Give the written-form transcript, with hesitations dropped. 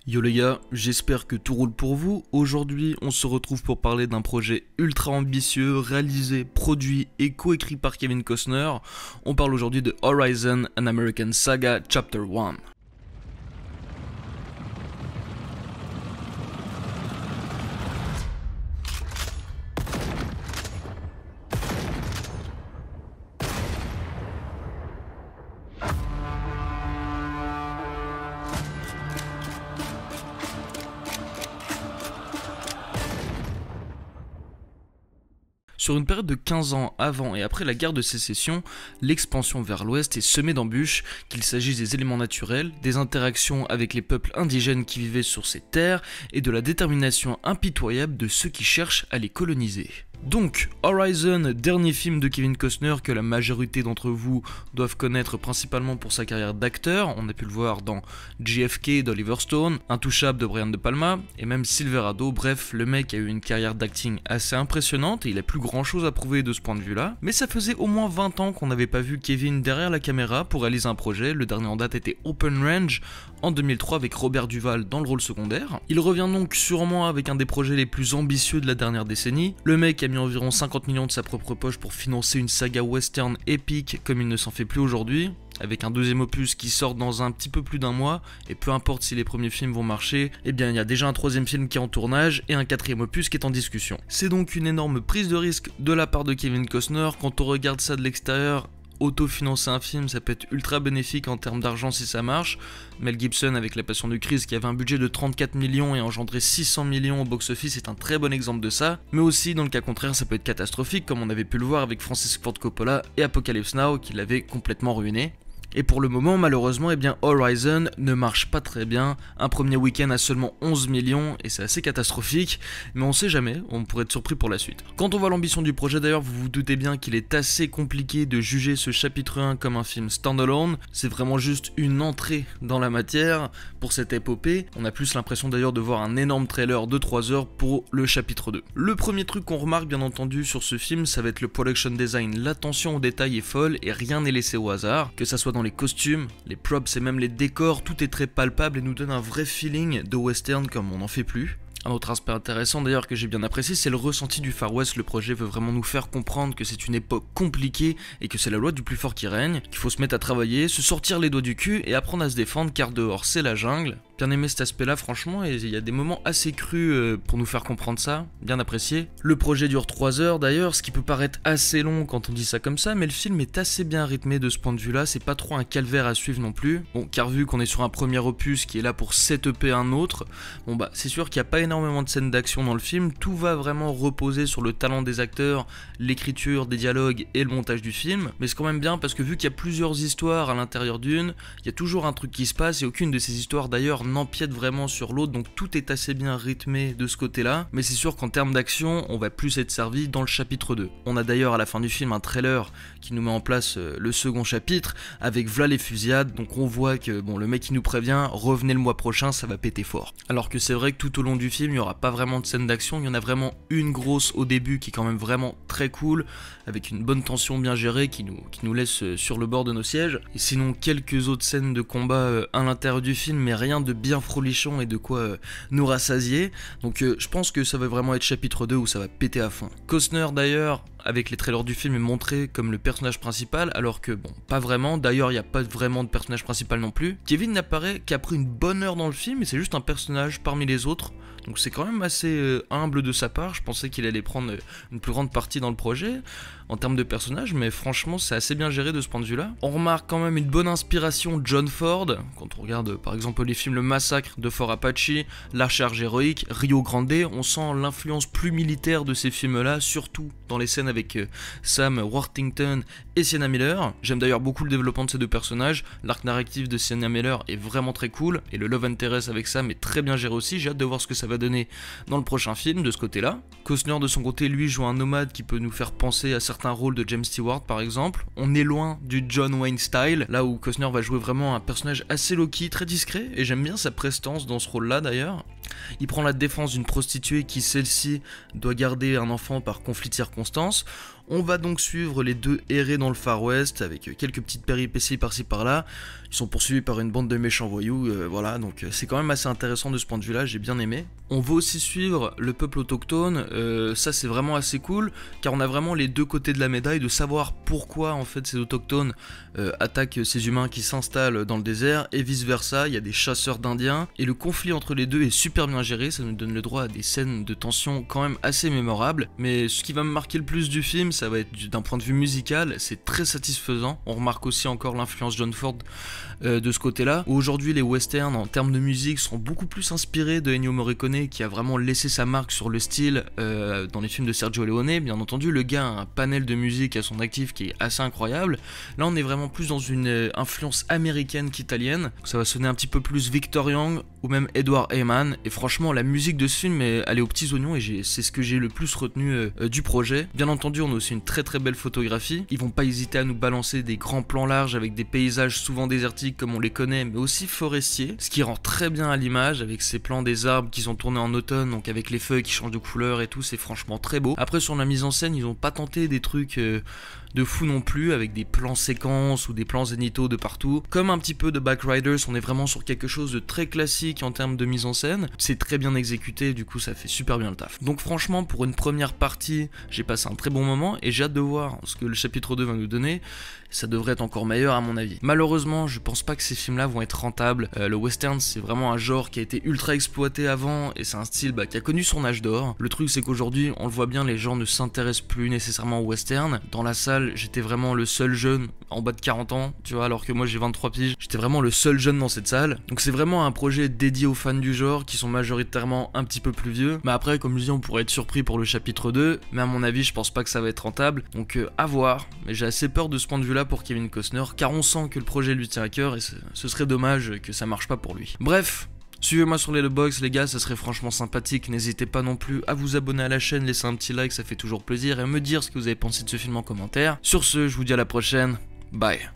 Yo les gars, j'espère que tout roule pour vous. Aujourd'hui, on se retrouve pour parler d'un projet ultra ambitieux, réalisé, produit et coécrit par Kevin Costner. On parle aujourd'hui de Horizon, An American Saga, Chapter 1. Sur une période de 15 ans avant et après la guerre de sécession, l'expansion vers l'ouest est semée d'embûches, qu'il s'agisse des éléments naturels, des interactions avec les peuples indigènes qui vivaient sur ces terres et de la détermination impitoyable de ceux qui cherchent à les coloniser. Donc, Horizon, dernier film de Kevin Costner que la majorité d'entre vous doivent connaître principalement pour sa carrière d'acteur, on a pu le voir dans JFK d'Oliver Stone, Intouchable de Brian De Palma, et même Silverado, bref, le mec a eu une carrière d'acting assez impressionnante et il a plus grand chose à prouver de ce point de vue là, mais ça faisait au moins 20 ans qu'on n'avait pas vu Kevin derrière la caméra pour réaliser un projet, le dernier en date était Open Range, en 2003 avec Robert Duvall dans le rôle secondaire. Il revient donc sûrement avec un des projets les plus ambitieux de la dernière décennie, le mec a mis environ 50 millions de sa propre poche pour financer une saga western épique comme il ne s'en fait plus aujourd'hui, avec un deuxième opus qui sort dans un petit peu plus d'un mois, et peu importe si les premiers films vont marcher, eh bien il y a déjà un troisième film qui est en tournage et un quatrième opus qui est en discussion. C'est donc une énorme prise de risque de la part de Kevin Costner. Quand on regarde ça de l'extérieur, autofinancer un film, ça peut être ultra bénéfique en termes d'argent si ça marche. Mel Gibson avec La Passion du Christ qui avait un budget de 34 millions et engendré 600 millions au box-office est un très bon exemple de ça, mais aussi dans le cas contraire ça peut être catastrophique comme on avait pu le voir avec Francis Ford Coppola et Apocalypse Now qui l'avaient complètement ruiné. Et pour le moment, malheureusement, eh bien, Horizon ne marche pas très bien. Un premier week-end à seulement 11 millions, et c'est assez catastrophique, mais on sait jamais, on pourrait être surpris pour la suite. Quand on voit l'ambition du projet d'ailleurs, vous vous doutez bien qu'il est assez compliqué de juger ce chapitre 1 comme un film standalone. C'est vraiment juste une entrée dans la matière pour cette épopée. On a plus l'impression d'ailleurs de voir un énorme trailer de 3 heures pour le chapitre 2. Le premier truc qu'on remarque bien entendu sur ce film, ça va être le production design. L'attention aux détails est folle et rien n'est laissé au hasard, que ça soit dans les costumes, les props et même les décors, tout est très palpable et nous donne un vrai feeling de western comme on n'en fait plus. Un autre aspect intéressant d'ailleurs que j'ai bien apprécié, c'est le ressenti du Far West. Le projet veut vraiment nous faire comprendre que c'est une époque compliquée et que c'est la loi du plus fort qui règne, qu'il faut se mettre à travailler, se sortir les doigts du cul et apprendre à se défendre car dehors c'est la jungle. Bien aimé cet aspect là franchement, et il y a des moments assez crus pour nous faire comprendre ça, bien apprécié. Le projet dure 3 heures d'ailleurs, ce qui peut paraître assez long quand on dit ça comme ça, mais le film est assez bien rythmé de ce point de vue là, c'est pas trop un calvaire à suivre non plus. Bon, car vu qu'on est sur un premier opus qui est là pour setuper un autre, bon bah c'est sûr qu'il n'y a pas énormément de scènes d'action dans le film, tout va vraiment reposer sur le talent des acteurs, l'écriture des dialogues et le montage du film, mais c'est quand même bien parce que vu qu'il y a plusieurs histoires à l'intérieur d'une, il y a toujours un truc qui se passe et aucune de ces histoires d'ailleurs n'empiète vraiment sur l'autre, donc tout est assez bien rythmé de ce côté-là, mais c'est sûr qu'en termes d'action, on va plus être servi dans le chapitre 2. On a d'ailleurs à la fin du film un trailer qui nous met en place le second chapitre, avec v'là les fusillades, donc on voit que bon, le mec qui nous prévient, revenez le mois prochain, ça va péter fort. Alors que c'est vrai que tout au long du film, il n'y aura pas vraiment de scène d'action, il y en a vraiment une grosse au début qui est quand même vraiment très cool, avec une bonne tension bien gérée qui nous laisse sur le bord de nos sièges, et sinon quelques autres scènes de combat à l'intérieur du film, mais rien de bien frolichon et de quoi nous rassasier, donc je pense que ça va vraiment être chapitre 2 où ça va péter à fond. Costner d'ailleurs, avec les trailers du film, est montré comme le personnage principal, alors que bon, pas vraiment, d'ailleurs il n'y a pas vraiment de personnage principal non plus. Kevin n'apparaît qu'après une bonne heure dans le film, et c'est juste un personnage parmi les autres, donc c'est quand même assez humble de sa part. Je pensais qu'il allait prendre une plus grande partie dans le projet, en termes de personnage, mais franchement c'est assez bien géré de ce point de vue là. On remarque quand même une bonne inspiration John Ford, quand on regarde par exemple les films Le Massacre de Fort Apache, La Charge Héroïque, Rio Grande, on sent l'influence plus militaire de ces films là, surtout dans les scènes avec Sam Worthington et Sienna Miller. J'aime d'ailleurs beaucoup le développement de ces deux personnages, l'arc narratif de Sienna Miller est vraiment très cool, et le love interest avec Sam est très bien géré aussi, j'ai hâte de voir ce que ça va donner dans le prochain film de ce côté là. Costner de son côté lui joue un nomade qui peut nous faire penser à certains rôles de James Stewart par exemple. On est loin du John Wayne style, là où Costner va jouer vraiment un personnage assez low-key, très discret, et j'aime bien sa prestance dans ce rôle là d'ailleurs. Il prend la défense d'une prostituée qui celle-ci doit garder un enfant par conflit de circonstances. On va donc suivre les deux errer dans le Far West avec quelques petites péripéties par-ci par-là. Ils sont poursuivis par une bande de méchants voyous, voilà, donc c'est quand même assez intéressant de ce point de vue-là, j'ai bien aimé. On va aussi suivre le peuple autochtone, ça c'est vraiment assez cool, car on a vraiment les deux côtés de la médaille, de savoir pourquoi en fait ces autochtones attaquent ces humains qui s'installent dans le désert, et vice versa, il y a des chasseurs d'indiens, et le conflit entre les deux est super bien géré, ça nous donne le droit à des scènes de tension quand même assez mémorables, mais ce qui va me marquer le plus du film, ça va être d'un point de vue musical, c'est très satisfaisant, on remarque aussi encore l'influence John Ford de ce côté-là, où aujourd'hui les westerns en termes de musique sont beaucoup plus inspirés de Ennio Morricone qui a vraiment laissé sa marque sur le style dans les films de Sergio Leone. Bien entendu, le gars a un panel de musique à son actif qui est assez incroyable. Là on est vraiment plus dans une influence américaine qu'italienne, ça va sonner un petit peu plus Victor Young ou même Edward Heyman, et franchement la musique de ce film elle est aux petits oignons et c'est ce que j'ai le plus retenu du projet. Bien entendu on a aussi une très très belle photographie, ils vont pas hésiter à nous balancer des grands plans larges avec des paysages souvent désertiques comme on les connaît, mais aussi forestiers, ce qui rend très bien à l'image avec ces plans des arbres qui sont tournés en automne, donc avec les feuilles qui changent de couleur et tout, c'est franchement très beau. Après sur la mise en scène, ils ont pas tenté des trucs de fou non plus, avec des plans séquences ou des plans zénithaux de partout. Comme un petit peu de Backriders, on est vraiment sur quelque chose de très classique en termes de mise en scène. C'est très bien exécuté, du coup ça fait super bien le taf. Donc franchement, pour une première partie, j'ai passé un très bon moment et j'ai hâte de voir ce que le chapitre 2 va nous donner. Ça devrait être encore meilleur à mon avis. Malheureusement, je pense pas que ces films-là vont être rentables. Le western, c'est vraiment un genre qui a été ultra exploité avant et c'est un style qui a connu son âge d'or. Le truc, c'est qu'aujourd'hui, on le voit bien, les gens ne s'intéressent plus nécessairement au western. Dans la salle, j'étais vraiment le seul jeune en bas de 40 ans, tu vois, alors que moi j'ai 23 piges. J'étais vraiment le seul jeune dans cette salle. Donc c'est vraiment un projet dédié aux fans du genre qui sont majoritairement un petit peu plus vieux. Mais après, comme je dis, on pourrait être surpris pour le chapitre 2. Mais à mon avis, je pense pas que ça va être rentable. Donc à voir. Mais j'ai assez peur de ce point de vue-là pour Kevin Costner, car on sent que le projet lui tient à cœur et ce serait dommage que ça marche pas pour lui. Bref. Suivez-moi sur Letterboxd les gars, ça serait franchement sympathique, n'hésitez pas non plus à vous abonner à la chaîne, laisser un petit like, ça fait toujours plaisir, et à me dire ce que vous avez pensé de ce film en commentaire. Sur ce, je vous dis à la prochaine, bye.